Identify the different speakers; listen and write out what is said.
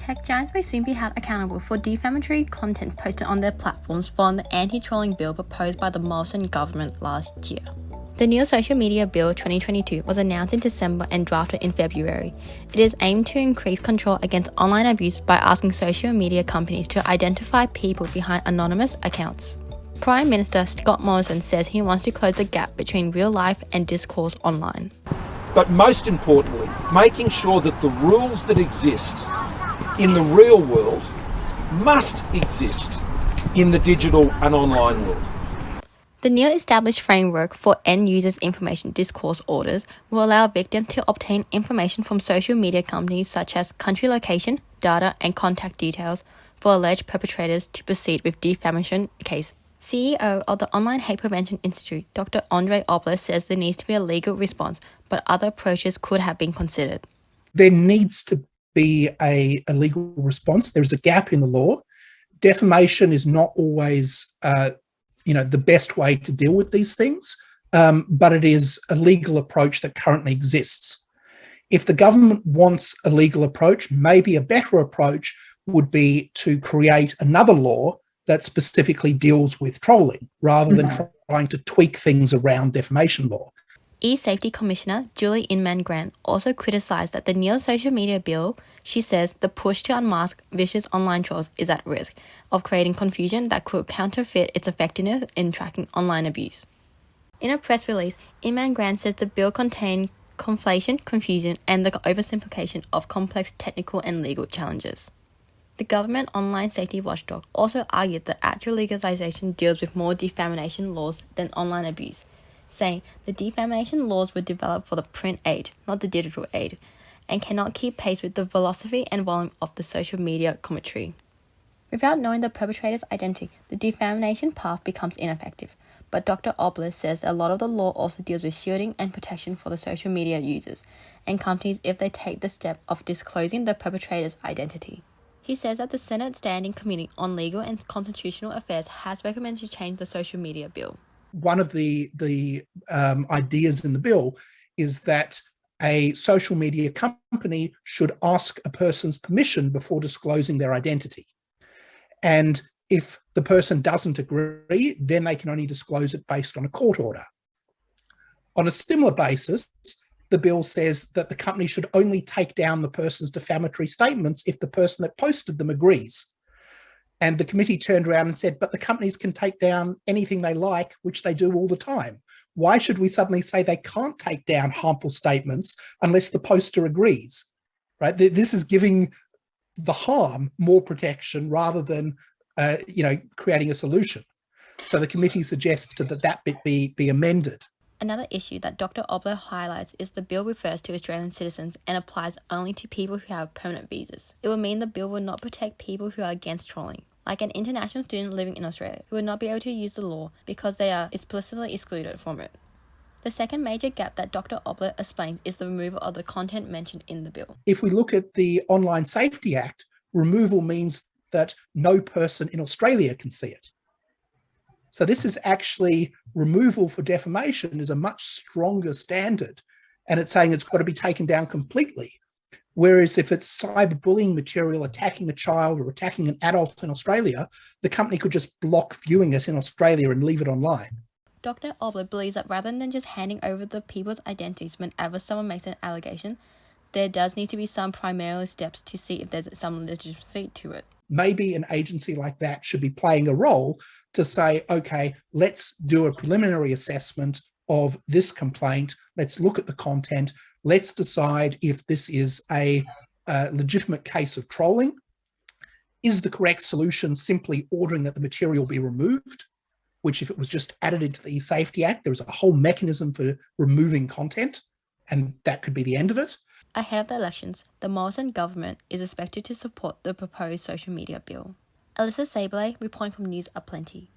Speaker 1: Tech giants may soon be held accountable for defamatory content posted on their platforms following the anti-trolling bill proposed by the Morrison government last year. The new Social Media Bill 2022 was announced in December and drafted in February. It is aimed to increase control against online abuse by asking social media companies to identify people behind anonymous accounts. Prime Minister Scott Morrison says he wants to close the gap between real life and discourse online.
Speaker 2: But most importantly, making sure that the rules that exist in the real world must exist in the digital and online world.
Speaker 1: The new established framework for end users' information discourse orders will allow victims to obtain information from social media companies such as country location, data, and contact details for alleged perpetrators to proceed with defamation case. CEO of the Online Hate Prevention Institute, Dr. Andre Obler, says there needs to be a legal response, but other approaches could have been considered.
Speaker 3: There needs to be a legal response. There's a gap in the law. Defamation is not always the best way to deal with these things, but it is a legal approach that currently exists. If the government wants a legal approach, maybe a better approach would be to create another law that specifically deals with trolling, rather than trying to tweak things around defamation law.
Speaker 1: E-Safety Commissioner Julie Inman-Grant also criticised that the new social media bill, she says the push to unmask vicious online trolls is at risk of creating confusion that could counterfeit its effectiveness in tracking online abuse. In a press release, Inman-Grant says the bill contained conflation, confusion, and the oversimplification of complex technical and legal challenges. The government online safety watchdog also argued that actual legalization deals with more defamation laws than online abuse, saying the defamation laws were developed for the print age, not the digital age, and cannot keep pace with the velocity and volume of the social media commentary. Without knowing the perpetrator's identity, the defamation path becomes ineffective. But Dr. Obler says a lot of the law also deals with shielding and protection for the social media users and companies if they take the step of disclosing the perpetrator's identity. He says that the Senate Standing Committee on Legal and Constitutional Affairs has recommended to change the social media bill.
Speaker 3: One of the ideas in the bill is that a social media company should ask a person's permission before disclosing their identity. And if the person doesn't agree, then they can only disclose it based on a court order. On a similar basis, the bill says that the company should only take down the person's defamatory statements if the person that posted them agrees. And the committee turned around and said, but the companies can take down anything they like, which they do all the time. Why should we suddenly say they can't take down harmful statements unless the poster agrees? Right? This is giving the harm more protection rather than creating a solution. So the committee suggests that bit be amended.
Speaker 1: Another issue that Dr. Obler highlights is the bill refers to Australian citizens and applies only to people who have permanent visas. It will mean the bill will not protect people who are against trolling, like an international student living in Australia, who would not be able to use the law because they are explicitly excluded from it. The second major gap that Dr. Obler explains is the removal of the content mentioned in the bill.
Speaker 3: If we look at the Online Safety Act, removal means that no person in Australia can see it. So this is actually removal for defamation is a much stronger standard, and it's saying it's got to be taken down completely. Whereas if it's cyberbullying material attacking a child or attacking an adult in Australia, the company could just block viewing it in Australia and leave it online.
Speaker 1: Dr. Obler believes that rather than just handing over the people's identities whenever someone makes an allegation, there does need to be some primary steps to see if there's some legitimacy to it.
Speaker 3: Maybe an agency like that should be playing a role to say, okay, let's do a preliminary assessment of this complaint. Let's look at the content. Let's decide if this is a legitimate case of trolling. Is the correct solution simply ordering that the material be removed? Which if it was just added into the E-Safety Act, there's a whole mechanism for removing content, and that could be the end of it.
Speaker 1: Ahead of the elections, the Morrison government is expected to support the proposed social media bill. Alyssa Sayboualay reporting from News Aplenty.